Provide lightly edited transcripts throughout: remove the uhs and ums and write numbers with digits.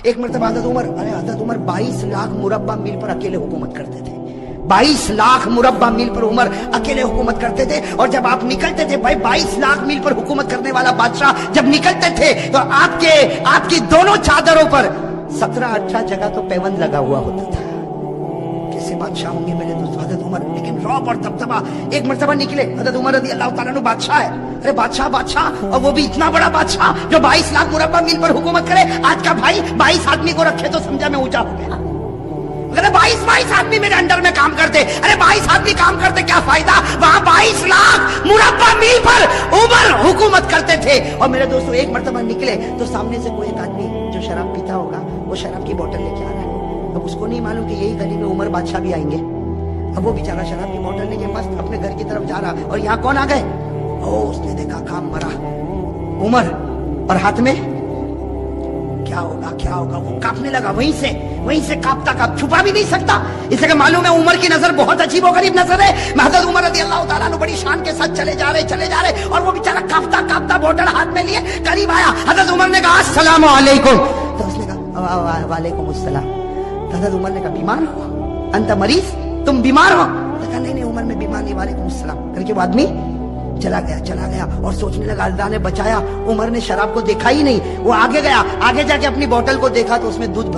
ایک مرتبہ حضرت عمر 22 لاکھ مربع میل پر اکیلے حکومت کرتے تھے. 22 لاکھ مربع میل پر عمر اکیلے حکومت کرتے تھے. اور جب آپ نکلتے تھے بھائی 22 لاکھ میل پر حکومت کرنے والا بادشاہ جب نکلتے تھے تو آپ کی دونوں چادروں پر 17-18 جگہ تو پیوند لگا ہوا ہوتا تھا. کیسے بادشاہ ہوں گے میرے دوست حضرت عمر, لیکن رعب اور دبدبا. ایک مرتبہ نکلے حضرت عمر رضی اللہ تعالیٰ عنہ, بادشاہ ہے, ارے بادشاہ, اور وہ بھی اتنا بڑا بادشاہ جو 22 لاکھ مربع میل پر حکومت کرے. آج کا بھائی 22 آدمی کو رکھے تو سمجھا میں اونچا ہو گیا. اگر 22 آدمی میرے انڈر میں کام کرتے, ارے 22 آدمی کام کرتے کیا فائدہ, وہاں 22 لاکھ مربع میل پر عمر حکومت کرتے تھے. اور میرے دوستو ایک مرتبہ نکلے تو سامنے سے کوئی ایک آدمی جو شراب پیتا ہوگا وہ شراب کی بوتل لے کے آ رہا ہے. اب اس کو نہیں معلوم کہ یہی گلی میں عمر بادشاہ بھی آئیں گے. اب وہ بیچارہ شراب کی بوتل لے کے مست اپنے گھر کی طرف جا رہا, اور یہاں کون آ گئے, اس نے دیکھا کام مرا عمر, اور ہاتھ میں کیا ہوگا وہ کاپنے لگا. وہیں سے کاپتا چھپا بھی نہیں سکتا, اس لیے کہ معلوم ہے عمر کی نظر بہت عجیب و غریب نظر ہے. حضرت عمر رضی اللہ تعالیٰ عنہ بڑی شان کے ساتھ چلے جا رہے, اور وہ بیچارہ کاپتا بوتل ہاتھ میں لیے قریب آیا. حضرت عمر نے کہا السلام علیکم, تو اس نے کہا وعلیکم السلام. حضرت عمر نے کہا بیمار ہو, انت مریض, تم بیمار ہو. کہا نہیں عمر میں بیمار نہیں, وعلیکم السلام کر کے وہ آدمی چلا گیا اور سوچنے لگا اللہ نے بچایا. عمر نے شراب کو دیکھا ہی نہیں, وہ آگے گیا, آگے جا کے اپنی بوتل کو دیکھا تو اس میں دودھ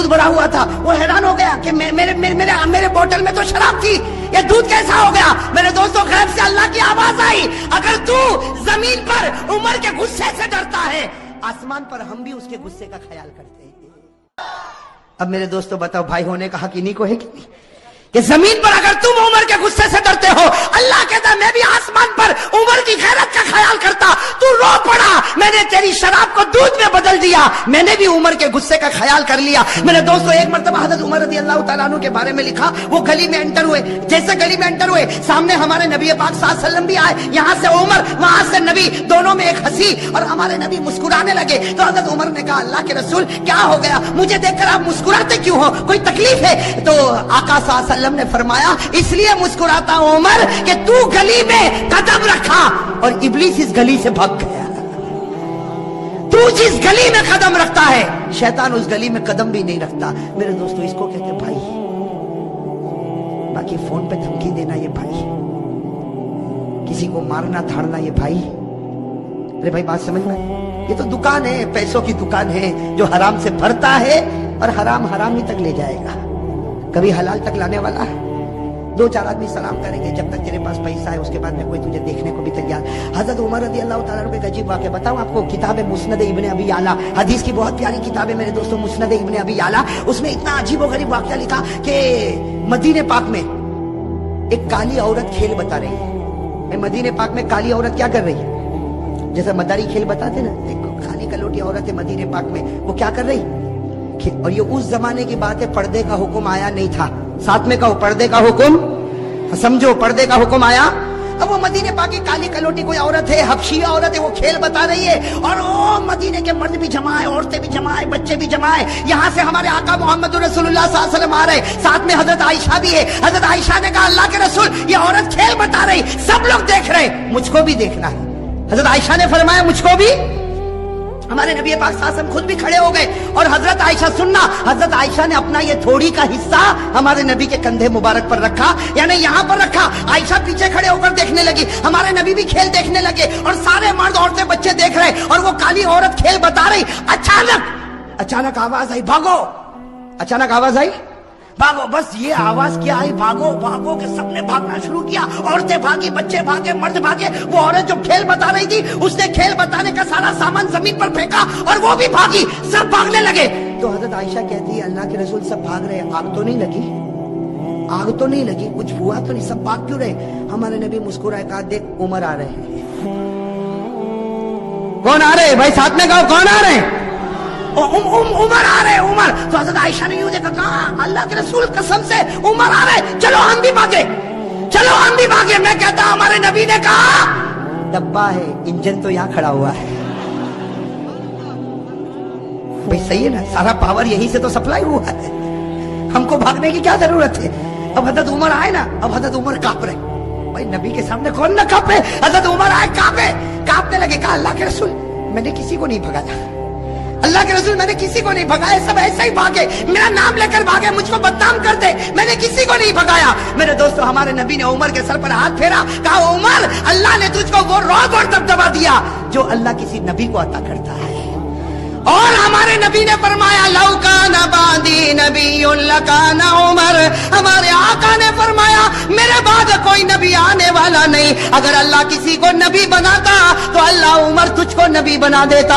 بھرا ہوا تھا. وہ حیران ہو گیا کہ میرے بوتل میں تو شراب تھی, یہ دودھ کیسا ہو گیا. میرے دوستوں غیب سے اللہ کی آواز آئی, اگر تو زمین پر عمر کے غصے سے ڈرتا ہے, آسمان پر ہم بھی اس کے غصے کا خیال کرتے ہیں. اب میرے دوستوں بتاؤ بھائی ہونے کا حق انہی کو ہے کہ نہیں, کہ زمین پر اگر تم عمر کے غصے سے ڈرتے ہو, اللہ کہتا میں بھی آسمان پر عمر کی غیرت کا خیال کرتا. تو رو پڑا, میں نے تیری شراب کو دودھ میں بدل دیا, میں نے بھی عمر کے غصے کا خیال کر لیا. میرے دوستو ایک مرتبہ حضرت عمر رضی اللہ تعالیٰ عنہ کے بارے میں لکھا, وہ گلی میں انٹر ہوئے, جیسے گلی میں انٹر ہوئے سامنے ہمارے نبی پاک صلی اللہ علیہ وسلم بھی آئے. یہاں سے عمر وہاں سے نبی, دونوں میں ایک ہنسی, اور ہمارے نبی مسکرانے لگے. تو حضرت عمر نے کہا اللہ کے رسول کیا ہو گیا, مجھے دیکھ کر آپ مسکراتے کیوں ہو, کوئی تکلیف ہے؟ تو آقا صلی اللہ علیہ وسلم نے فرمایا اس لیے مسکراتا ہوں عمر کہ تو گلی میں قدم رکھا اور ابلیس اس گلی سے بھاگ گیا. تو جس گلی میں قدم رکھتا ہے شیطان اس گلی میں قدم بھی نہیں رکھتا. میرے دوستو اس کو کہتے ہیں بھائی. باقی فون پہ دھمکی دینا یہ بھائی, کسی کو مارنا دھاڑنا یہ بھائی. ارے بھائی بات سمجھ میں, یہ تو دکان ہے, پیسوں کی دکان ہے, جو حرام سے بھرتا ہے اور حرام ہی تک لے جائے گا, کبھی حلال تک لانے والا ہے. 2-4 آدمی سلام کریں گے جب تک تیرے پاس پیسہ ہے, اس کے بعد میں کوئی تجھے دیکھنے کو بھی تیار. حضرت عمر رضی اللہ تعالیٰ عنہ کا عجیب واقعہ بتاؤں آپ کو. کتاب مسند ابن ابی یعلا, حدیث کی بہت پیاری کتاب ہے میرے دوستوں, مسند ابن ابی یعلا. اس میں اتنا عجیب و غریب واقعہ لکھا کہ مدینہ پاک میں ایک کالی عورت کھیل بتا رہی ہے. مدینہ پاک میں کالی عورت کیا کر رہی ہے, جیسا مداری کھیل بتاتے نا, ایک کالی کلوٹی عورت ہے مدینہ پاک میں, وہ کیا کر رہی. اور یہ اس زمانے کی بات ہے, پردے کا حکم آیا نہیں تھا. ساتھ میں کہو پردے کا حکم, سمجھو پردے کا حکم آیا. اب وہ مدینہ پاک کی کالی کلوٹی کوئی عورت ہے, حبشی عورت ہے, وہ کھیل بتا رہی ہے, اور وہ مدینے کے مرد بھی جمع ہے, عورتیں بھی جمع ہے, بچے بھی جمع ہے. یہاں سے ہمارے آقا محمد رسول اللہ صلی اللہ علیہ وسلم آ رہے, ساتھ میں حضرت عائشہ بھی ہے. حضرت عائشہ نے کہا اللہ کے رسول یہ عورت کھیل بتا رہی, سب لوگ دیکھ رہے, مجھ کو بھی دیکھنا ہے. حضرت عائشہ نے فرمایا مجھ کو بھی. ہمارے نبی پاک صلی اللہ علیہ وسلم خود بھی کھڑے ہو گئے, اور حضرت عائشہ سننا, حضرت عائشہ نے اپنا یہ تھوڑی کا حصہ ہمارے نبی کے کندھے مبارک پر رکھا, یعنی یہاں پر رکھا. عائشہ پیچھے کھڑے ہو کر دیکھنے لگی, ہمارے نبی بھی کھیل دیکھنے لگے, اور سارے مرد عورتیں بچے دیکھ رہے, اور وہ کالی عورت کھیل بتا رہی. اچانک آواز آئی, بھاگو. اچانک آواز آئی, بھاگو. بس یہ آواز کیا آئی, بھاگو کہ سب نے بھاگنا شروع کیا. عورتیں بھاگی, بچے بھاگے, مرد بھاگے. وہ عورت جو کھیل بتا رہی تھی اس نے کھیل بتانے کا سارا سامان زمین پر پھینکا, اور وہ بھی بھاگی, سب بھاگنے لگے. تو حضرت عائشہ کہتی ہے اللہ کے رسول سب بھاگ رہے, آگ تو نہیں لگی, کچھ ہوا تو نہیں, سب بھاگ کیوں رہے. ہمارے نبی مسکرائے, کہا دیکھ عمر آ رہے ہیں. کون آ رہے بھائی, ساتھ میں کہو کون آ رہے ہیں. عمر آ رہے, عمر. تو حضرت عائشہ نے یوں دیکھا, کہا اللہ کے رسول قسم سے عمر آ رہے, چلو ہم بھی بھاگے. میں کہتا ہمارے نبی نے کہا ڈبہ ہے, انجن تو یہاں کھڑا ہوا ہے. بھئی صحیح ہے نا, سارا پاور یہیں سے تو سپلائی ہوا ہے, ہم کو بھاگنے کی کیا ضرورت ہے. اب حضرت عمر آئے نا, اب حضرت عمر کانپ رہے. بھائی نبی کے سامنے کون نہ کانپے. حضرت عمر آئے, کانپنے لگے. کہا اللہ کے رسول میں نے کسی کو نہیں بھگایا, اللہ کے رسول میں نے کسی کو نہیں بھگایا, سب ایسے ہی بھاگے, میرا نام لے کر بھاگے, مجھ کو بدنام کر دے, میں نے کسی کو نہیں بھگایا. میرے دوستو ہمارے نبی نے عمر کے سر پر ہاتھ پھیرا, کہا عمر اللہ نے تجھ کو وہ رعب اور دبدبا دیا جو اللہ کسی نبی کو عطا کرتا ہے. اور ہمارے نبی نے فرمایا لو کان بعدی نبی لکان عمر, ہمارے آقا نے فرمایا میرے بعد کوئی نبی آنے والا نہیں, اگر اللہ کسی کو نبی بناتا تو اللہ عمر تجھ کو نبی بنا دیتا.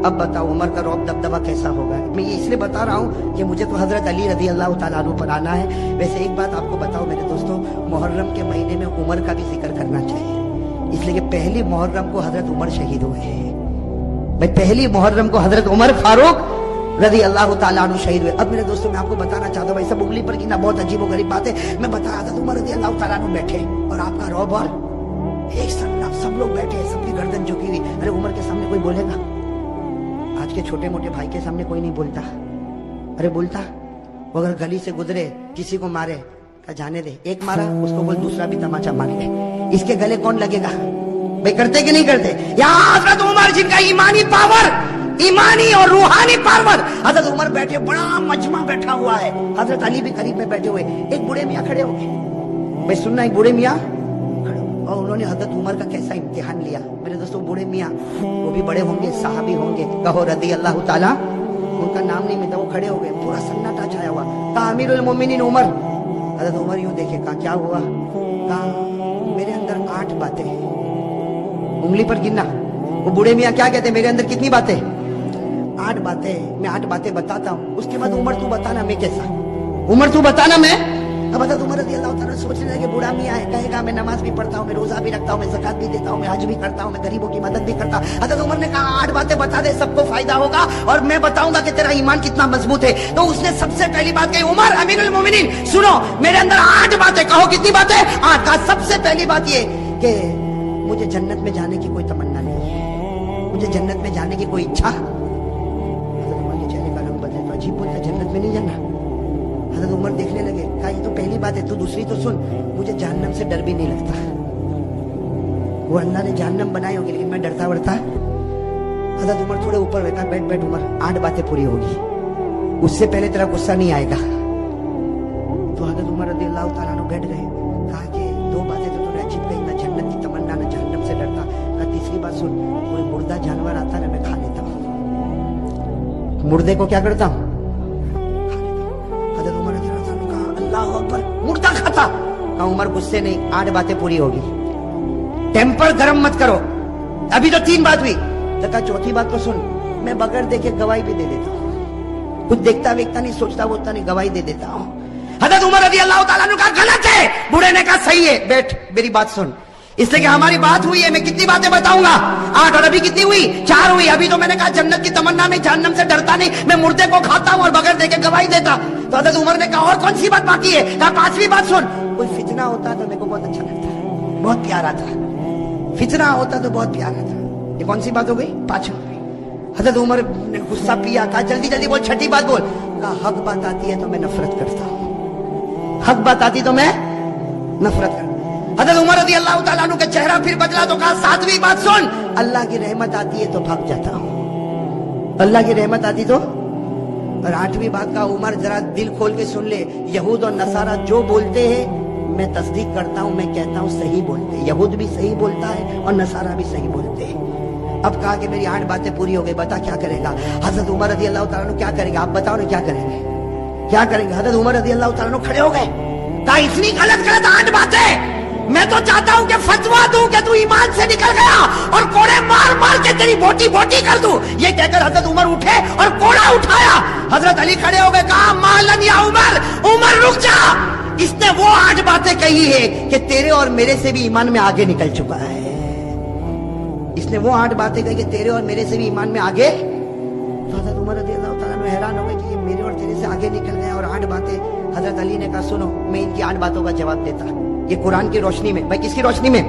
اب بتاؤ عمر کا رعب دبدبا کیسا ہوگا. میں یہ اس لیے بتا رہا ہوں کہ مجھے تو حضرت علی رضی اللہ تعالیٰ عنہ پر آنا ہے. ویسے ایک بات آپ کو بتاؤ میرے دوستو, محرم کے مہینے میں عمر کا بھی ذکر کرنا چاہیے, اس لیے کہ پہلی محرم کو حضرت عمر شہید ہوئے ہیں. بھائی پہلی محرم کو حضرت عمر فاروق رضی اللہ تعالیٰ عنہ شہید ہوئے. اب میرے دوستو میں آپ کو بتانا چاہتا ہوں, بھائی سب انگلی پر گنا بہت عجیب و غریب بات ہے. میں بتا حضرت عمر رضی اللہ تعالیٰ عنہ بیٹھے اور آپ کا رعب اور ایک سب لوگ بیٹھے, سب کی گردن جھکی ہوئی. ارے عمر کے سامنے کوئی بولے گا؟ آج کے چھوٹے موٹے بھائی کے سامنے کوئی نہیں بولتا. ارے بولتا, وہ اگر گلی سے گزرے کسی کو مارے کہ جانے دے, ایک مارا اس کو بول دوسرا بھی تماچا مار لے, اس کے گلے کون لگے گا؟ بھائی کرتے کہ نہیں کرتے؟ یہاں حضرت عمر جن کا ایمانی پاور, ایمانی اور روحانی پاور, حضرت عمر بیٹھے, بڑا مجمع بیٹھا ہوا ہے, حضرت علی بھی قریب میں بیٹھے ہوئے. ایک بوڑھے میاں کھڑے ہو گئے, بھائی سننا, ایک بوڑھے میاں کھڑے, اور انہوں نے حضرت عمر کا کیسا امتحان لیا. میرے دوستو بوڑھے میاں وہ بھی بڑے ہوں گے, صحابی ہوں گے, کہو رضی اللہ تعالیٰ, ان کا نام نہیں ملتا, وہ کھڑے ہو گئے, پورا سناٹا چھایا ہوا. کہا امیر المومنین عمر. حضرت عمر یوں دیکھے, کہا کیا ہوا؟ کہا میرے اندر 8 باتیں ہیں, انگلی پر گننا. وہ بوڑھے میاں کیا کہتے ہیں, میرے اندر کتنی باتیں؟ 8 باتیں. میں 8 باتیں بتاتا ہوں, اس کے بعد عمر تو بتانا میں کیسا, عمر تو بتانا میں. اب حضرت عمر رضی اللہ تعالیٰ سوچنے لگے, بوڑھا میاں ہے, کہے گا میں نماز بھی پڑھتا ہوں, میں روزہ بھی رکھتا ہوں, میں زکات بھی دیتا ہوں, میں حج بھی کرتا ہوں, میں غریبوں کی مدد بھی کرتا ہوں. حضرت عمر نے کہا 8 باتیں بتا دے, سب کو فائدہ ہوگا اور میں بتاؤں گا کہ تیرا ایمان کتنا مضبوط ہے. تو اس نے سب سے پہلی بات کہی, عمر امیر المومنین سنو, میرے اندر 8 باتیں. کہو کتنی باتیں؟ 8. کہا سب سے پہلی بات یہ کہ مجھے جنت میں جانے کی کوئی تمنا نہیں ہے, مجھے جنت میں جانے کی کوئی اچھا. حضرت عمر کے چہرے کا رنگ بدلے, تو عجیب بولتا, جنت میں نہیں جانا. حضرت عمر دیکھنے لگے, کہا یہ تو پہلی بات ہے, تو دوسری تو سن, مجھے جہنم سے ڈر بھی نہیں لگتا. وہ اللہ نے جہنم بنائی ہوگی لیکن میں ڈرتا ورتا. حضرت عمر تھوڑے اوپر رہتا, بیٹھ عمر, 8 باتیں پوری ہوگی, اس سے پہلے تیرا غصہ نہیں آئے گا. تو حضرت عمر رضی اللہ تعالیٰ عنہ بیٹھ گئے. کہا کہ 2 باتیں تو تم نے عجیب کہی, نہ جنت کی تمنا نہ جہنم سے ڈرتا. کہا تیسری بات سن, کوئی مردہ جانور آتا نا میں کھا لیتا ہوں, مردے کو کیا کرتا ہوں, اللہ اکبر, مردہ کھاتا. کہا عمر غصے نہیں, 8 باتیں پوری ہوگی, ٹیمپر گرم مت کرو, ابھی تو 3 بات ہوئی. تو کہا چوتھی بات تو سن, میں بغیر دیکھے گواہی بھی دے دیتا ہوں, کچھ دیکھتا ویکھتا نہیں, سوچتا ووچتا نہیں, گواہی دے دیتا ہوں. حضرت عمر رضی اللہ تعالیٰ نے کہا غلط ہے. بوڑھے نے کہا صحیح ہے, بیٹھ میری بات سن, اس لیے کہ ہماری بات ہوئی ہے, میں کتنی باتیں بتاؤں گا, 8, اور ابھی کتنی ہوئی, 4 ہوئی. ابھی تو میں نے کہا جنت کی تمنا نہیں, جہنم سے ڈرتا نہیں, میں مردے کو کھاتا ہوں اور بغیر دیکھے گواہی دیتا. تو حضرت عمر نے کہا اور کون سی بات باقی ہے؟ کہا 5ویں بات سن, کوئی فتنہ ہوتا تو میرے کو بہت اچھا لگتا, بہت پیارا تھا, فتنہ ہوتا تو بہت پیارا تھا. یہ کون سی بات ہو گئی؟ 5ویں. حضرت عمر نے غصہ پیا, کہا جلدی جلدی بول, 6ٹھی بات بول. کہا حق بات آتی ہے تو میں نفرت کرتا ہوں, حق بات آتی تو میں نفرت کرتا. حضرت عمر رضی اللہ تعالیٰ عنہ کا چہرہ پھر بدلا تو کہا 7ویں بات سن, اللہ کی رحمت آتی ہے تو بھاگ جاتا ہوں, اللہ کی رحمت آتی تو. اور 8ویں بات کا عمر ذرا دل کھول کے سن لے, یہود اور نصارہ جو بولتے ہیں میں تصدیق کرتا ہوں, میں کہتا ہوں صحیح بولتے ہیں, یہود بھی صحیح بولتا ہے اور نصارہ بھی صحیح بولتے ہیں. اب کہا کہ میری 8 باتیں پوری ہو گئی, بتا کیا کرے گا. حضرت عمر رضی اللہ تعالیٰ عنہ کیا کریں گے, آپ بتاؤ نا کیا کریں گے, کیا کریں گے. حضرت عمر رضی اللہ تعالیٰ عنہ کھڑے ہو گئے, کہا اتنی غلط 8 باتیں, میں تو چاہتا ہوں کہ فتوا دوں کہ تو ایمان سے نکل گیا اور کوڑے مار مار کے تیری بوٹی بوٹی کر دوں. یہ کہہ کر حضرت عمر اٹھے اور کوڑا اٹھایا. حضرت علی کھڑے ہو گئے, کہا مالن یا عمر, عمر رک جا, اس نے وہ 8 باتیں کہی ہے کہ تیرے اور میرے سے بھی ایمان میں آگے نکل چکا ہے. اس نے وہ 8 باتیں کہی کہ تیرے اور میرے سے بھی ایمان میں آگے. تو حضرت عمر رضی اللہ تعالیٰ عنہ حیران ہو گئے کہ یہ میرے اور تیرے سے آگے نکل گیا, اور 8 باتیں. حضرت علی نے کہا سنو, میں ان کی 8 باتوں کا جواب دیتا, یہ قرآن کی روشنی میں. بھائی کس کی روشنی میں؟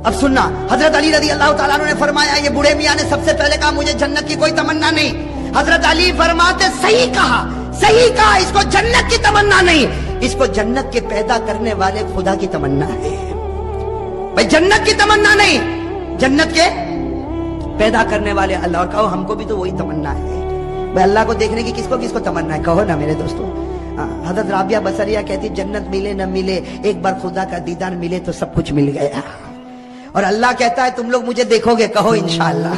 اب سننا, حضرت علی رضی اللہ تعالیٰ عنہ نے فرمایا, یہ بوڑھے میاں نے سب سے پہلے کہا مجھے جنت کی کوئی تمنا نہیں. حضرت علی فرماتے صحیح کہا, صحیح کہا, اس کو جنت کی تمنا نہیں, اس کو جنت کے پیدا کرنے والے خدا کی تمنا ہے. بھائی جنت کی تمنا نہیں, جنت کے پیدا کرنے والے اللہ. اور کہو ہم کو بھی تو وہی تمنا ہے بھائی, اللہ کو دیکھنے کی کس کو تمنا ہے, کہو نا میرے دوستوں. حضرت رابعہ بصریہ کہتی جنت ملے نہ ملے, ایک بار خدا کا دیدار ملے تو سب کچھ مل گیا. اور اللہ کہتا ہے تم لوگ مجھے دیکھو گے, کہو انشاءاللہ.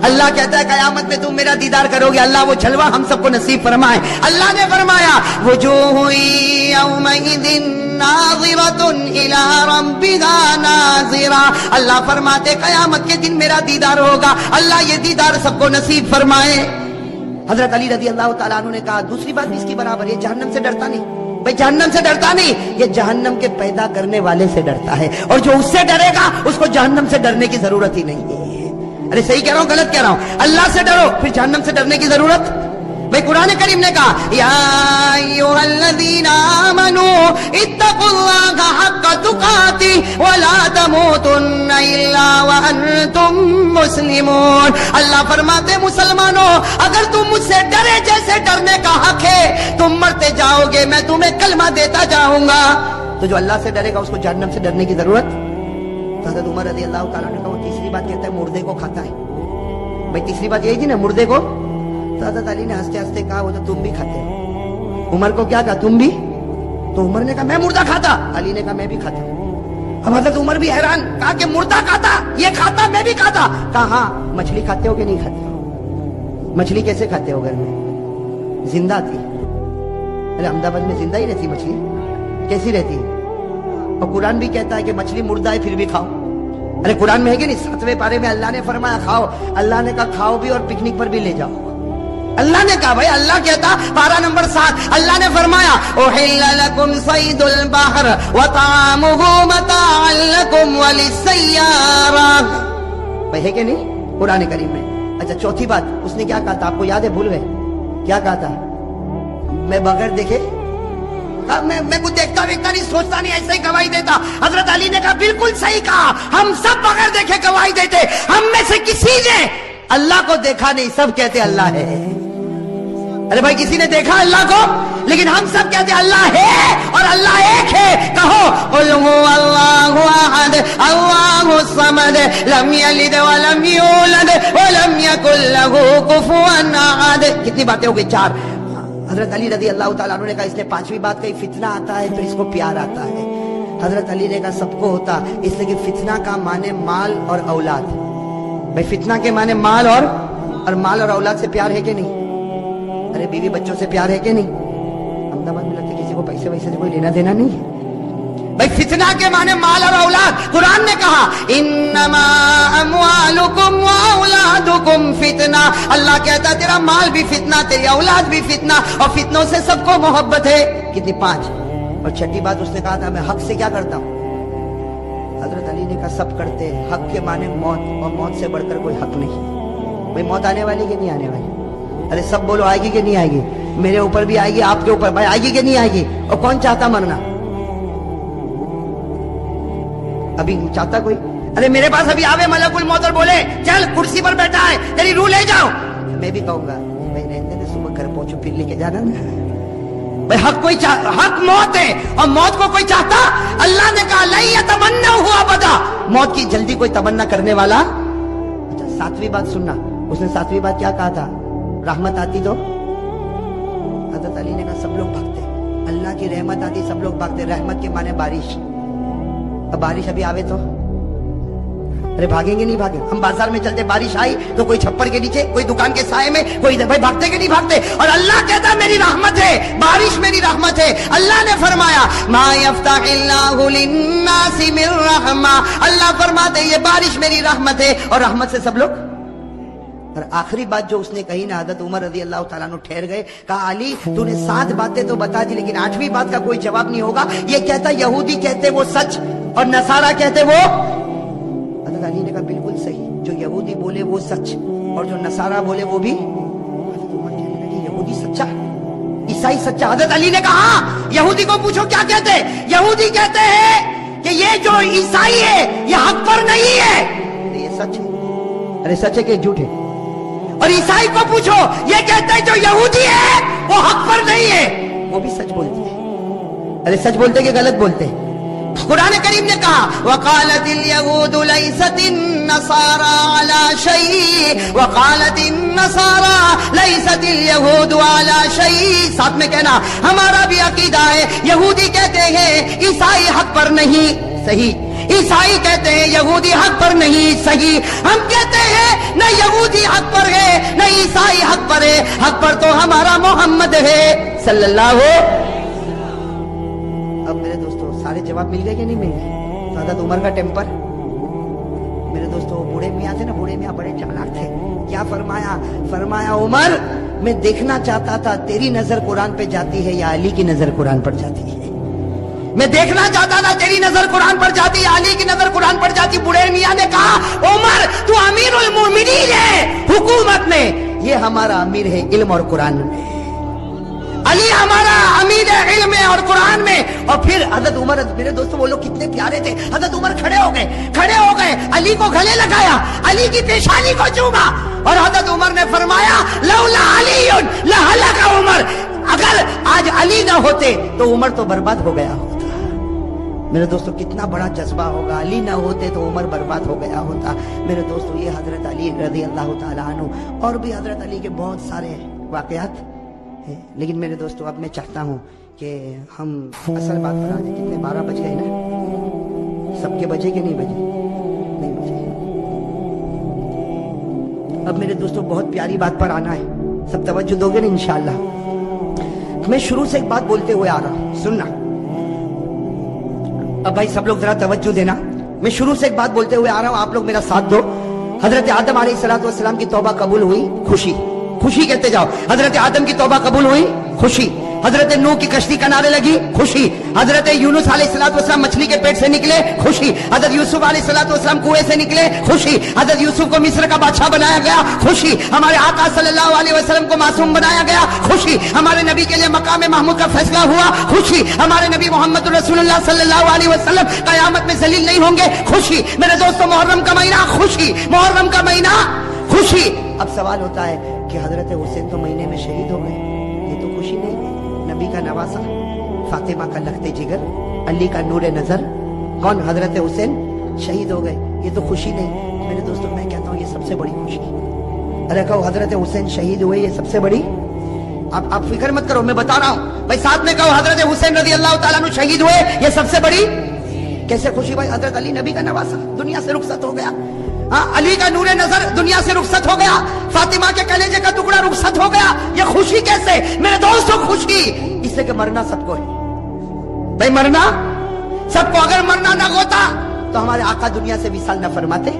اللہ کہتا ہے قیامت میں تم میرا دیدار کرو گے. اللہ وہ جلوہ ہم سب کو نصیب فرمائے. اللہ نے فرمایا وجوہ یومئذ ناظرۃ الی ربها ناظرہ. اللہ فرماتے قیامت کے دن میرا دیدار ہوگا. اللہ یہ دیدار سب کو نصیب فرمائے. حضرت علی رضی اللہ تعالیٰ عنہ نے کہا دوسری بات بھی اس کی برابر, یہ جہنم سے ڈرتا نہیں بھائی, جہنم سے ڈرتا نہیں, یہ جہنم کے پیدا کرنے والے سے ڈرتا ہے. اور جو اس سے ڈرے گا اس کو جہنم سے ڈرنے کی ضرورت ہی نہیں ہے. ارے صحیح کہہ رہا ہوں غلط کہہ رہا ہوں؟ اللہ سے ڈرو, پھر جہنم سے ڈرنے کی ضرورت. بھائی قرآن کریم نے کہا یا ایھا الذین آمنوا اتقوا اللہ حق تقاتہ ولا تموتن الا وانتم مسلمون. اللہ فرماتے مسلمانوں اگر تم مجھ سے ڈرے جیسے ڈرنے کا حق ہے, تم مرتے جاؤ گے میں تمہیں کلمہ دیتا جاؤں گا. تو جو اللہ سے ڈرے گا اس کو جہنم سے ڈرنے کی ضرورت. حضرت عمر رضی اللہ تعالیٰ نے کہا وہ تیسری بات کہتا ہے مردے کو کھاتا ہے. بھائی تیسری بات یہی تھی نا, مردے کو. تو حضرت علی نے ہنستے ہنستے کہا وہ تو تم بھی کھاتے ہو. عمر کو کیا کہا تم بھی؟ تو عمر نے کہا میں مردہ کھاتا. علی نے کہا میں بھی کھاتا. اب حضرت عمر بھی حیران, کہا کہ مردہ کھاتا, یہ کھاتا میں بھی کھاتا. کہا ہاں مچھلی کھاتے ہو کہ نہیں کھاتے ہو؟ مچھلی کیسے کھاتے ہو گھر میں؟ زندہ تھی. ارے احمد آباد میں زندہ ہی رہتی مچھلی, کیسی رہتی؟ اور قرآن بھی کہتا ہے کہ مچھلی مردہ ہے پھر بھی کھاؤ. ارے قرآن میں ہے کہ نہیں, 7ویں پارے میں اللہ نے فرمایا کھاؤ. اللہ نے کہا کھاؤ بھی اور پکنک پر بھی لے جاؤ. اللہ نے کہا بھائی, اللہ کہتا پارہ نمبر 7, اللہ نے فرمایا احل لکم صید البحر وطعامہ متاعا لکم وللسیارہ. بھائی ہے کہ نہیں قرآن کریم میں؟ اچھا چوتھی بات اس نے کیا کہا تھا, آپ کو یاد ہے؟ بھول گئے کیا کہا تھا؟ میں بغیر دیکھے میں کچھ دیکھتا ویکھتا نہیں, سوچتا نہیں, ایسے ہی گواہی دیتا. حضرت علی نے کہا بالکل صحیح کہا, ہم سب بغیر دیکھے گواہی دیتے. ہم میں سے کسی نے اللہ کو دیکھا نہیں, سب کہتے اللہ ہے. ارے بھائی کسی نے دیکھا اللہ کو, لیکن ہم سب کہتے اللہ ہے اور اللہ ایک ہے. کہو قل هو اللہ احد اللہ الصمد لم یلد ولم یولد ولم یکن له کفوا احد. کتنی باتیں ہو گئی؟ 4. حضرت علی رضی اللہ تعالیٰ عنہ نے کہا اس نے 5ویں بات کہی فتنہ آتا ہے پھر اس کو پیار آتا ہے. حضرت علی نے کہا سب کو ہوتا, اس لیے کہ فتنہ کا معنی مال اور اولاد. بھائی فتنہ کے معنی مال اور مال اور اولاد سے پیار ہے کہ نہیں؟ ارے بیوی بچوں سے پیار ہے کہ نہیں؟ احمد آباد میں لگتا ہے کسی کو پیسے ویسے سے کوئی لینا دینا نہیں ہے. بھائی فتنہ کے معنی مال اور اولاد. قرآن نے کہا انما اموالکم واولادکم فتنہ. اللہ کہتا تیرا مال بھی فتنہ, تیری اولاد بھی فتنہ, اور فتنوں سے سب کو محبت ہے. کتنی؟ 5. اور 6ٹھی بات اس نے کہا تھا میں حق سے کیا کرتا ہوں. حضرت علی نے کہا سب کرتے. حق کے معنی موت, اور موت سے بڑھ کر کوئی حق نہیں. بھائی موت آنے والی کہ نہیں آنے والی؟ ارے سب بولو آئے گی کہ نہیں آئے گی؟ میرے اوپر بھی آئے گی, آپ کے اوپر بھائی آئے گی کہ نہیں آئے گی؟ اور کون چاہتا مرنا؟ ابھی چاہتا کوئی؟ ارے میرے پاس ابھی آوے ملک الموت اور بولے چل کرسی پر بیٹھا ہے تیری روح لے جاؤ, میں بھی کہوں گا بھائی رہنے دے, صبح گھر پہنچو پھر لے کے جانا نا. بھائی حق کوئی حق موت ہے, اور موت کو کوئی چاہتا؟ اللہ نے کہا لن یتمنوا ابدا, موت کی جلدی کوئی تمنا کرنے والا. اچھا 7ویں بات سننا, اس نے 7ویں بات کیا کہا تھا؟ رحمت آتی تو حضرت علی نے کہا سب لوگ بھاگتے. اللہ کی رحمت آتی سب لوگ بھاگتے. رحمت کے معنی بارش. اب بارش ابھی آوے تو ارے بھاگیں گے نہیں بھاگیں؟ ہم بازار میں چلتے, بارش آئی تو کوئی چھپر کے نیچے, کوئی دکان کے سائے میں, کوئی بھائی بھاگتے کہ نہیں بھاگتے؟ اور اللہ کہتا میری رحمت ہے, بارش میری رحمت ہے. اللہ نے فرمایا ما یفتح اللہ للناس من رحمہ, اللہ فرماتے یہ بارش میری رحمت ہے, اور رحمت سے سب لوگ. اور آخری بات جو اس نے کہی نا, حضرت عمر رضی اللہ تعالیٰ عنہ ٹھہر گئے, کہا علی تو نے 7 باتیں تو بتا دی لیکن 8ویں بات کا کوئی جواب نہیں ہوگا. یہ کہتا یہودی کہتے وہ سچ اور نصارہ کہتے وہ. حضرت علی نے کہا بالکل صحیح, جو یہودی بولے وہ سچ اور جو نصارہ بولے وہ بھی. حضرت عمر کہنے لگے یہودی سچا, عیسائی سچا. حضرت علی نے کہا ہاں یہودی کو پوچھو کیا کہتے. یہودی کہتے ہیں کہ یہ جو عیسائی ہے یہ حق پر نہیں ہے. یہ سچ ہے. ارے سچ ہے کہ جھوٹ ہے؟ اور عیسائی کو پوچھو یہ کہتے ہیں جو یہودی ہے وہ حق پر نہیں ہے. وہ بھی سچ بولتے ہیں. ارے سچ بولتے کہ غلط بولتے ہیں؟ قرآن کریم نے کہا وقالت اليهود ليست النصارى على شيء وقالت النصارى ليست اليهود على شيء. ساتھ میں کہنا ہمارا بھی عقیدہ ہے. یہودی کہتے ہیں عیسائی حق پر نہیں، صحیح. عیسائی کہتے ہیں یہودی حق پر نہیں، صحیح. ہم کہتے ہیں نہ یہودی حق پر ہے نہ عیسائی حق پر ہے، حق پر تو ہمارا محمد ہے صلی اللہ علیہ. اب میرے دوستو سارے جواب مل گئے کہ نہیں مل گئے؟ تو حضرت عمر کا ٹیمپر، میرے دوستو بوڑھے میاں تھے نا، بوڑھے میاں بڑے چالاک تھے. کیا فرمایا؟ فرمایا عمر میں دیکھنا چاہتا تھا تیری نظر قرآن پہ جاتی ہے یا علی کی نظر قرآن پر جاتی ہے. میں دیکھنا چاہتا تھا تیری نظر قرآن پر جاتی ہے علی کی نظر قرآن پر جاتی. بوڑھے میاں نے کہا عمر تو امیر المومنین ہے حکومت میں، یہ ہمارا امیر ہے علم اور قرآن میں. علی ہمارا امیر ہے علم میں اور قرآن میں. اور پھر حضرت عمر، میرے دوستو وہ لوگ کتنے پیارے تھے. حضرت عمر کھڑے ہو گئے، علی کو گلے لگایا، علی کی پیشانی کو چوما اور حضرت عمر نے فرمایا لولا علی لہلک عمر. اگر آج علی نہ ہوتے تو عمر تو برباد ہو گیا ہوتا. میرے دوستو کتنا بڑا جذبہ ہوگا، علی نہ ہوتے تو عمر برباد ہو گیا ہوتا. میرے دوستو یہ حضرت علی رضی اللہ تعالیٰ عنہ اور بھی حضرت علی کے بہت سارے واقعات ہیں. لیکن میرے دوستو اب میں چاہتا ہوں کہ ہم اصل بات پر آ جائیں. کتنے 12 بج گئے نا؟ سب کے بجے کہ نہیں بجے؟ نہیں بجے. اب میرے دوستو بہت پیاری بات پر آنا ہے، سب توجہ دو گے نا انشاءاللہ. میں شروع سے ایک بات بولتے ہوئے آ رہا ہوں، سننا. اب بھائی سب لوگ ذرا توجہ دینا. میں شروع سے ایک بات بولتے ہوئے آ رہا ہوں، آپ لوگ میرا ساتھ دو. حضرت آدم علیہ السلام کی توبہ قبول ہوئی، خوشی. خوشی کہتے جاؤ. حضرت آدم کی توبہ قبول ہوئی، خوشی. حضرت نوح کی کشتی کنارے لگی، خوشی. حضرت یونس علیہ السلام مچھلی کے پیٹ سے نکلے، خوشی. حضرت یوسف علیہ السلام کنویں سے نکلے، خوشی. حضرت یوسف کو مصر کا بادشاہ بنایا گیا، خوشی. ہمارے آقا صلی اللہ علیہ وسلم کو معصوم بنایا گیا، خوشی. ہمارے نبی کے لیے مقام محمود کا فیصلہ ہوا، خوشی. ہمارے نبی محمد رسول اللہ صلی اللہ علیہ وسلم قیامت میں ذلیل نہیں ہوں گے، خوشی. میرے دوستو محرم کا مہینہ، خوشی. محرم کا مہینہ، خوشی. اب سوال ہوتا ہے کہ حضرت حسین تو مہینے میں شہید ہو گئے، یہ تو خوشی نہیں ہے. نبی کا نواسا، فاطمہ کا لخت جگر، علی کا نور نظر، کون؟ حضرت حسین شہید ہو گئے، یہ تو خوشی نہیں. میرے دوستوں میں کہتا ہوں یہ سب سے بڑی خوشی. ارے کہو حضرت حسین شہید ہوئے، یہ سب سے بڑی. آپ فکر مت کرو، میں بتا رہا ہوں بھائی. ساتھ میں کہو حضرت حسین رضی اللہ تعالیٰ عنہ شہید ہوئے، یہ سب سے بڑی. کیسے خوشی بھائی؟ حضرت علی نبی کا نواسا دنیا سے رخصت ہو گیا، علی کا نور نظر دنیا سے رخصت ہو گیا، فاطمہ کے کلیجے کا ٹکڑا رخصت ہو گیا. یہ خوشی کیسے؟ میرے دوستوں خوشی اس سے کہ مرنا سب کو ہے بھائی، مرنا سب کو. اگر مرنا نہ ہوتا تو ہمارے آقا دنیا سے وصال نہ فرماتے،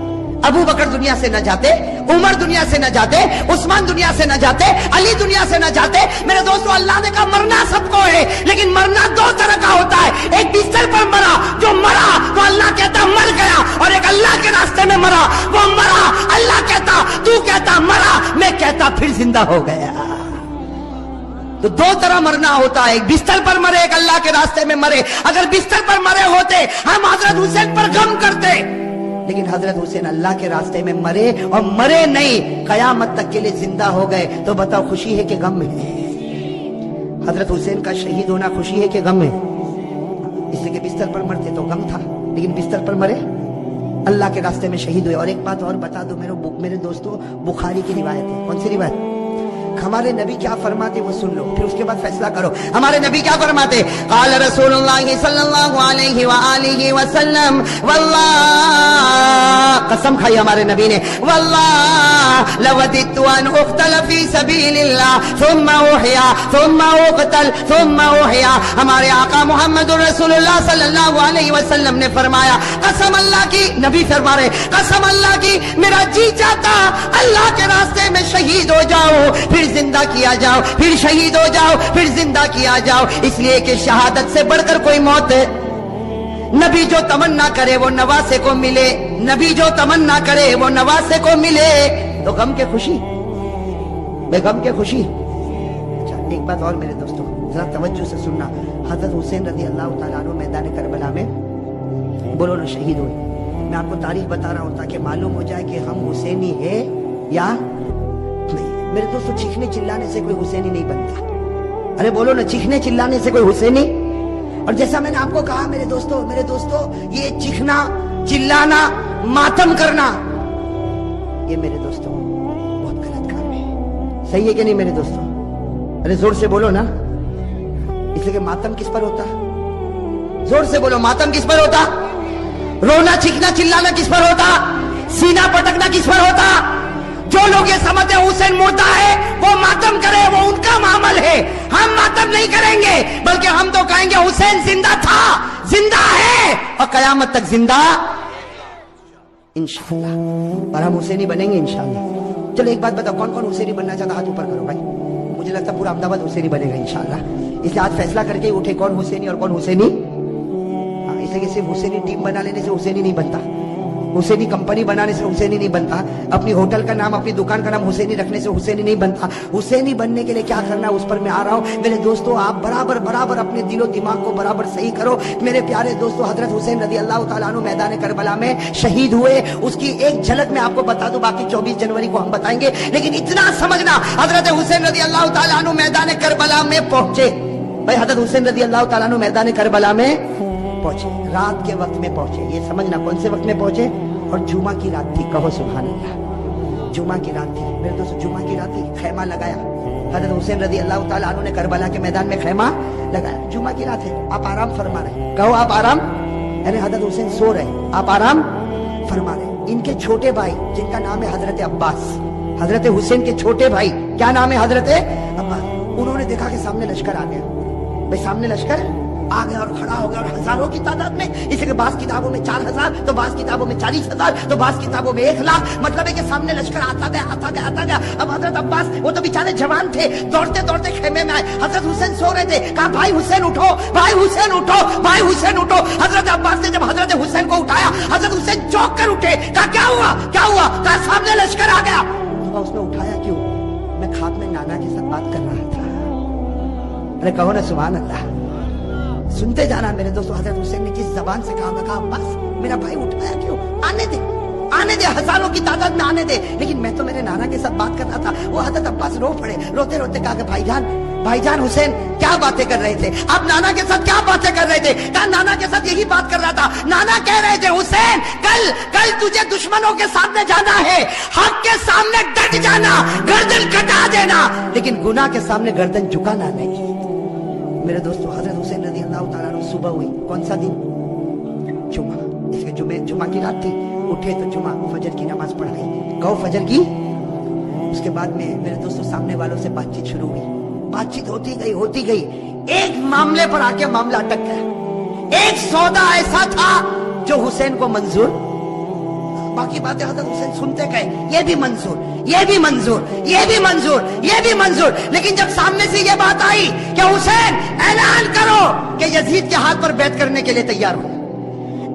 ابو بکر دنیا سے نہ جاتے، عمر دنیا سے نہ جاتے، عثمان دنیا سے نہ جاتے، علی دنیا سے نہ جاتے. میرے دوستو اللہ نے کہا مرنا سب کو ہے، لیکن مرنا دو طرح کا ہوتا ہے. ایک بستر پر مرا، جو مرا تو اللہ کہتا مر گیا، اور ایک اللہ کے راستے میں مرا، وہ مرا. اللہ کہتا، تو کہتا مرا، میں کہتا پھر زندہ ہو گیا. تو دو طرح مرنا ہوتا ہے، ایک بستر پر مرے، ایک اللہ کے راستے میں مرے. اگر بستر پر مرے ہوتے ہم حضرت حسین پر غم کرتے، لیکن حضرت حسین اللہ کے راستے میں مرے، اور مرے نہیں، قیامت تک کے لیے زندہ ہو گئے. تو بتاؤ خوشی ہے کہ غم ہے؟ حضرت حسین کا شہید ہونا خوشی ہے کہ غم ہے؟ اس لیے کہ بستر پر مرتے تو غم تھا، لیکن بستر پر مرے، اللہ کے راستے میں شہید ہوئے. اور ایک بات اور بتا دو میرے دوستو، بخاری کی روایت ہے. کون سی روایت؟ ہمارے نبی کیا فرماتے وہ سن لو، پھر اس کے بعد فیصلہ کرو. ہمارے نبی کیا فرماتے؟ قال رسول اللہ صلی اللہ علیہ وآلہ وسلم، واللہ، قسم کھائی ہمارے نبی نے، واللہ لوددت ان اقتل فی سبیل اللہ ثم احیا ثم اقتل ثم احیا. ہمارے آقا محمد رسول اللہ صلی اللہ علیہ وسلم نے فرمایا، قسم اللہ کی، نبی فرما رہے، قسم اللہ کی میرا جی چاہتا اللہ کے راستے میں شہید ہو جاؤ، پھر زندہ کیا جاؤ، پھر شہید ہو جاؤ، پھر زندہ کیا جاؤ. اس لیے کہ شہادت سے بڑھ کر کوئی موت ہے. نبی جو تمنا کرے وہ نواسے کو ملے، نبی جو تمنا کرے وہ نواسے کو ملے. تو غم کے خوشی، بے غم کے خوشی. اچھا ایک بات اور میرے دوستوں ذرا توجہ سے سننا. حضرت حسین رضی اللہ تعالیٰ عنہ میدان کربلا میں بولو نا شہید ہوئے. میں آپ کو تاریخ بتا رہا ہوں تاکہ معلوم ہو جائے کہ ہم حسینی ہے یا نہیں. میرے دوستو چیخنے چلانے سے کوئی حسینی نہیں بنتا. ارے بولو نا، چیخنے چلانے سے کوئی حسینی اور جیسا میں نے آپ کو کہا میرے دوستو یہ چیخنا چلانا ماتم کرنا یہ میرے دوستو بہت غلط کام ہے. صحیح ہے کہ نہیں میرے دوستو؟ ارے زور سے بولو نا. اس لیے کہ ماتم کس پر ہوتا؟ زور سے بولو. ماتم کس پر ہوتا؟ رونا چیخنا چلانا کس پر ہوتا؟ سینہ پٹکنا کس پر ہوتا؟ جو لوگ یہ سمجھتے ہیں حسین مردہ ہے وہ ماتم کرے وہ ان کا معامل ہے. ہم ماتم نہیں کریں گے بلکہ ہم تو کہیں گے حسین زندہ تھا زندہ ہے اور قیامت تک زندہ انشاءاللہ. اور ہم حسینی بنیں گے انشاءاللہ. چلو ایک بات بتاؤ کون کون حسینی بننا چاہتا؟ ہاتھ اوپر کرو بھائی. مجھے لگتا ہے پورا احمد آباد حسینی بنے گا انشاءاللہ. اس لیے آج فیصلہ کر کے اٹھے کون حسینی اور کون حسینی. اس لیے کہ صرف حسینی ٹیم بنا لینے سے حسینی نہیں بنتا. حسینی کمپنی بنانے سے حسینی نہیں بنتا. اپنی ہوٹل کا نام اپنی دکان کا نام حسینی رکھنے سے حسینی نہیں بنتا. حسینی بننے کے لیے کیا کرنا ہے اس پر میں آ رہا ہوں. میرے دوستو آپ برابر اپنے دل و دماغ کو برابر صحیح کرو. میرے پیارے دوستو حضرت حسین رضی اللہ تعالیٰ عنہ میدان کربلا میں شہید ہوئے. اس کی ایک جھلک میں آپ کو بتا دوں, باقی 24 جنوری کو ہم بتائیں گے. لیکن اتنا سمجھنا حضرت حسین رضی اللہ تعالیٰ عنہ میدان کربلا میں پہنچے. بھائی حضرت حسین رضی اللہ تعالیٰ عنہ میدان کربلا میں پہنچے, رات کے وقت میں پہنچے. یہ سمجھنا کون سے وقت میں پہنچے. اور جمعہ کی رات تھی. کہو سبحان اللہ. جمعہ کی رات تھی میرے دوستو. جمعہ کی رات تھی. خیمہ لگایا حضرت حسین رضی اللہ تعالیٰ عنہ نے کربلا کے میدان میں خیمہ لگایا. جمعہ کی رات ہے, آپ آرام فرما رہے. کہو آپ آرام. یعنی حضرت حسین سو رہے, آپ آرام فرما رہے. ان کے چھوٹے بھائی جن کا نام ہے حضرت عباس, حضرت حسین کے چھوٹے بھائی کیا نام ہے؟ حضرت عباس. انہوں نے دیکھا کہ سامنے لشکر آ گیا. بھائی سامنے لشکر آ گیا اور کھڑا ہو گیا اور ہزاروں کی تعداد میں. اس لیے کہ بعض کتابوں میں 4000 تو بعض کتابوں میں 40,000 تو بعض کتابوں میں 1,00,000. مطلب ہے کہ سامنے لشکر آتا گیا. اب حضرت عباس وہ تو بیچارے جوان تھے, دوڑتے خیمے میں آئے. حضرت حسین سو رہے تھے. کہا بھائی حسین اٹھو, بھائی حسین اٹھو, بھائی حسین اٹھو. حضرت عباس نے جب حضرت حسین کو اٹھایا حضرت حسین چونک کر اٹھے. کہا کیا ہوا کہا سامنے لشکر آ گیا. اس نے اٹھایا کیوں؟ میں خواب میں نانا کے ساتھ بات کر رہا تھا. ارے کہو نا سبحان اللہ. سنتے جانا میرے دوستو. حضرت حسین نے جس زبان سے کہا بس میرا بھائی اٹھایا کیوں؟ آنے دے ہزاروں کی تعداد میں آنے دے. لیکن میں تو میرے نانا کے ساتھ بات کرنا تھا. وہ حضرت عباس رو پڑے. روتے کہا کہ بھائی جان حسین کیا باتیں کر رہے تھے آپ؟ نانا کے ساتھ کیا باتیں کر رہے تھے؟ کہا نانا کے ساتھ یہی بات کر رہا تھا. نانا کہہ رہے تھے حسین کل تجھے دشمنوں کے سامنے جانا ہے, حق کے سامنے ڈٹ جانا, گردن کٹا دینا, لیکن گناہ کے سامنے گردن جھکانا نہیں. میرے دوستو حضرت حسین رضی اللہ تعالیٰ عنہ صبح ہوئی. کون سا دن؟ جمعہ. اس کے جمعہ کی رات تھی. اٹھے تو جمعہ فجر کی نماز پڑھائی. کہو فجر کی. اس کے بعد میں میرے دوستو سامنے والوں سے بات چیت شروع ہوئی. بات چیت ہوتی گئی. ایک معاملے پر آ کے معاملہ اٹک گیا. ایک سودا ایسا تھا جو حسین کو منظور. باقی باتیں حضرت حسین سنتے گئے. یہ بھی منظور, یہ بھی منظور, یہ بھی منظور, یہ بھی منظور. لیکن جب سامنے سے یہ بات آئی کہ حسین اعلان کرو کہ یزید کے ہاتھ پر بیعت کرنے کے لیے تیار ہو,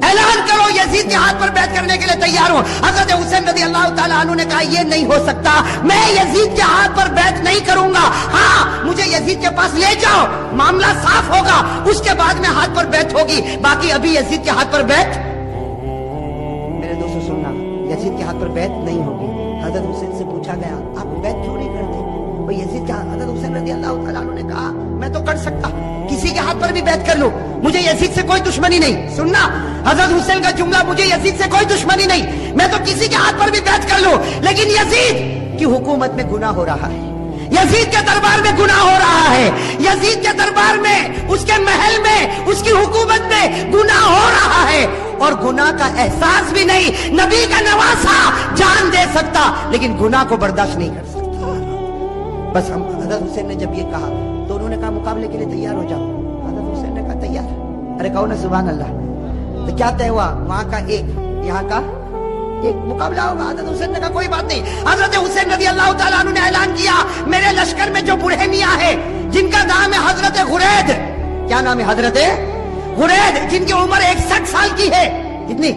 اعلان کرو یزید کے ہاتھ پر بیعت کرنے کے لیے تیار ہو. حضرت حسین رضی اللہ تعالیٰ عنہ نے کہا یہ نہیں ہو سکتا, میں یزید کے ہاتھ پر بیعت نہیں کروں گا. ہاں مجھے یزید کے پاس لے جاؤ, معاملہ صاف ہوگا, اس کے بعد میں ہاتھ پر بیعت ہوگی. باقی ابھی یزید کے ہاتھ پر بیعت. میرے دوستو سننا, یزید کے ہاتھ پر بیعت نہیں ہوگی. حضرت حسین سے پوچھا گیا آپ بیعت کیوں نہیں کرتے؟ وہ یزید کا حضرت حسین رضی اللہ تعالیٰ عنہ نے کہا میں تو کر سکتا, کسی کے ہاتھ پر بھی بیعت کر لوں, مجھے یزید سے کوئی دشمنی نہیں. سننا حضرت حسین کا جملہ, مجھے یزید سے کوئی دشمنی نہیں, میں تو کسی کے ہاتھ پر بھی بیعت کر لوں, لیکن یزید کی حکومت میں گناہ ہو رہا ہے, یزید کے دربار میں گناہ ہو رہا ہے, یزید کے دربار میں, اس کے محل میں, اس کی حکومت میں گناہ ہو رہا ہے, اور گناہ کا احساس بھی نہیں. نبی کا نواسا جان دے سکتا لیکن گناہ کو برداشت نہیں کر سکتا. بس ہم حضرت حسین نے جب یہ کہا تو انہوں نے کہا مقابلے کے لیے تیار ہو جاؤ. حضرت حسین نے کہا تیار. ارے کہو نا سبحان اللہ. تو کیا طے ہوا؟ وہاں کا ایک, یہاں کا ایک مقابلہ ہوگا. حضرت حسین نے کہا کوئی بات نہیں. حضرت حسین رضی اللہ تعالیٰ عنہ نے اعلان کیا میرے لشکر میں جو بوڑھے میاں ہے جن کا نام ہے حضرت غرید. کیا نام ہے؟ حضرت غرید, جن کی عمر 61 سال کی ہے. کتنی؟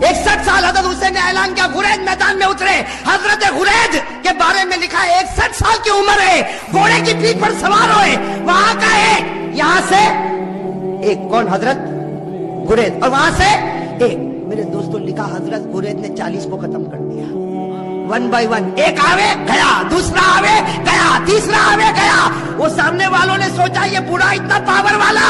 61 سال. حضرت حسین نے اعلان کیا غرید میدان میں اترے. حضرت غرید کے بارے میں لکھا ہے 61 سال کی عمر ہے, گھوڑے کی پیٹھ پر سوار ہوئے. وہاں کا ایک, یہاں سے ایک, کون؟ حضرت غرید, اور وہاں سے ایک. میرے دوستوں لکھا حضرت غرید نے 40 کو ختم کر دیا. 1 by 1. ایک آوے گیا, دوسرا آوے گیا, تیسرا آوے گیا. وہ سامنے والوں نے سوچا یہ بوڑھا اتنا پاور والا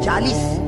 40